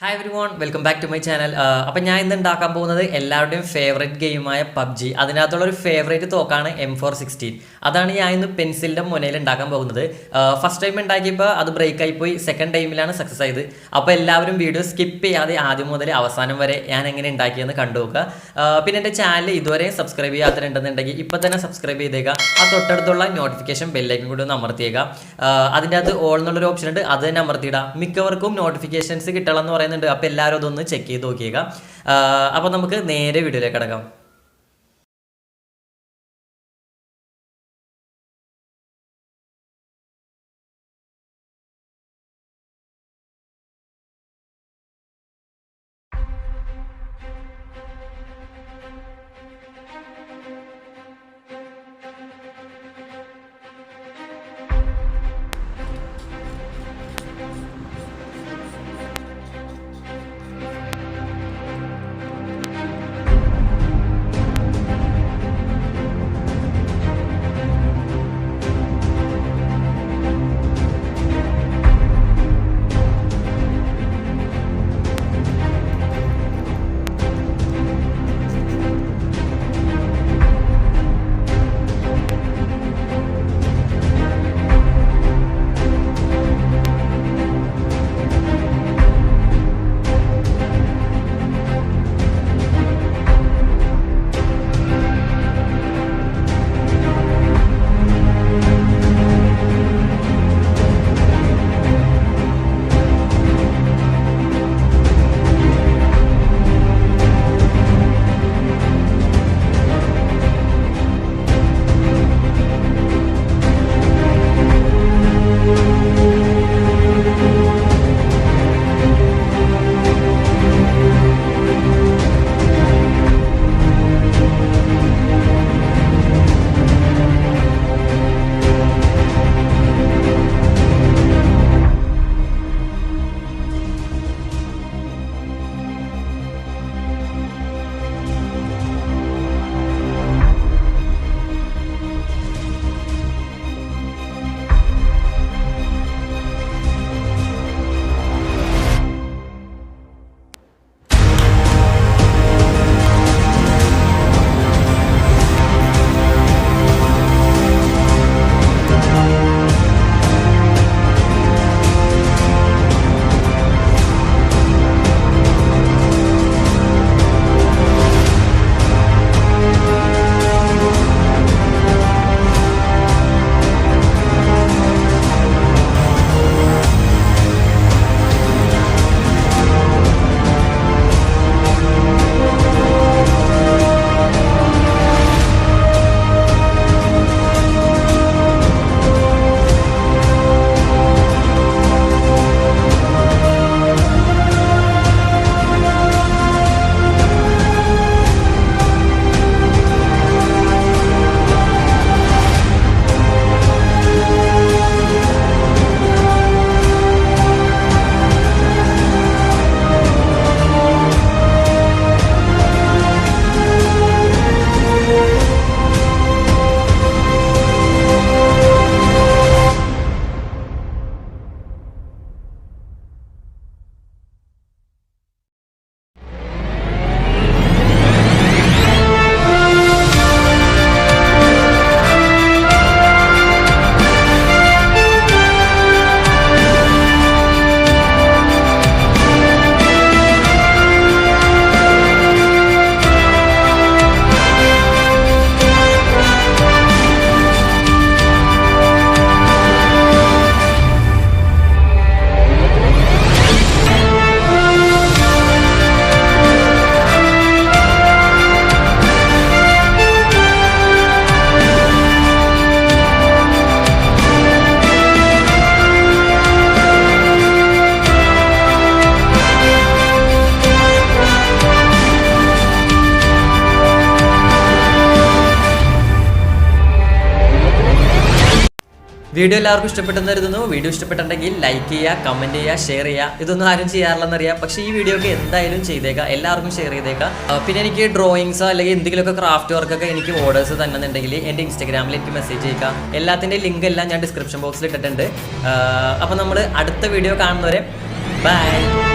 Hi everyone, welcome back to my channel. അപ്പോൾ ഞാൻ ഇന്ന് ഉണ്ടാക്കാൻ പോകുന്നത് എല്ലാവരുടെയും ഫേവറേറ്റ് ഗെയിമായ PUBG. അതിനകത്തുള്ള ഒരു ഫേവറേറ്റ് തോക്കാണ് M416. അതാണ് ഞാൻ ഇന്ന് പെൻസിലിൻ്റെ മുനയിൽ ഉണ്ടാക്കാൻ പോകുന്നത്. ഫസ്റ്റ് ടൈം ഉണ്ടാക്കിയപ്പോൾ അത് ബ്രേക്ക് ആയിപ്പോയി, സെക്കൻഡ് ടൈമിലാണ് സക്സസ് ആയത്. അപ്പോൾ എല്ലാവരും വീഡിയോ സ്കിപ്പ് ചെയ്യാതെ ആദ്യം മുതൽ അവസാനം വരെ ഞാൻ എങ്ങനെ ഉണ്ടാക്കിയെന്ന് കണ്ടുനോക്കുക. പിന്നെ എൻ്റെ ചാനൽ ഇതുവരെ സബ്സ്ക്രൈബ് ചെയ്യാത്തിട്ടുണ്ടെന്നുണ്ടെങ്കിൽ ഇപ്പോൾ തന്നെ സബ്സ്ക്രൈബ് ചെയ്തേക്കുക. ആ തൊട്ടടുത്തുള്ള നോട്ടിഫിക്കേഷൻ ബെല്ലൈക്കൻ കൂടി ഒന്ന് അമർത്തിയേക്കുക. അതിൻ്റെ അകത്ത് ഓൾ എന്നുള്ളൊരു ഓപ്ഷൻ ഉണ്ട്, അത് തന്നെ അമർത്തിയിടാം. മിക്കവർക്കും നോട്ടിഫിക്കേഷൻസ് കിട്ടണമെന്ന് പറയുന്നത്. അപ്പോൾ എല്ലാവരും അതൊന്ന് ചെക്ക് ചെയ്ത് നോക്കിയേക്കാം. അപ്പോൾ നമുക്ക് നേരെ വീഡിയോയിലേക്ക് കിടക്കാം. വീഡിയോ എല്ലാവർക്കും ഇഷ്ടപ്പെട്ടെന്ന് കരുതുന്നു. വീഡിയോ ഇഷ്ടപ്പെട്ടിട്ടുണ്ടെങ്കിൽ ലൈക്ക് ചെയ്യുക, കമൻറ്റ് ചെയ്യുക, ഷെയർ ചെയ്യുക. ഇതൊന്നും ആരും ചെയ്യാറില്ലെന്നറിയാം, പക്ഷേ ഈ വീഡിയോ ഒക്കെ എന്തായാലും ചെയ്തേക്കാം, എല്ലാവർക്കും ഷെയർ ചെയ്തേക്കാം. പിന്നെ എനിക്ക് ഡ്രോയിങ്സോ അല്ലെങ്കിൽ എന്തെങ്കിലുമൊക്കെ ക്രാഫ്റ്റ് വർക്കൊക്കെ എനിക്ക് ഓർഡേഴ്സ് തന്നെന്നുണ്ടെങ്കിൽ എൻ്റെ ഇൻസ്റ്റാഗ്രാമിൽ എനിക്ക് മെസ്സേജ് ചെയ്യുക. എല്ലാത്തിൻ്റെ ലിങ്ക് എല്ലാം ഞാൻ ഡിസ്ക്രിപ്ഷൻ ബോക്സിൽ ഇട്ടിട്ടുണ്ട്. അപ്പോൾ നമ്മൾ അടുത്ത വീഡിയോ കാണുന്നവരെ ബൈ.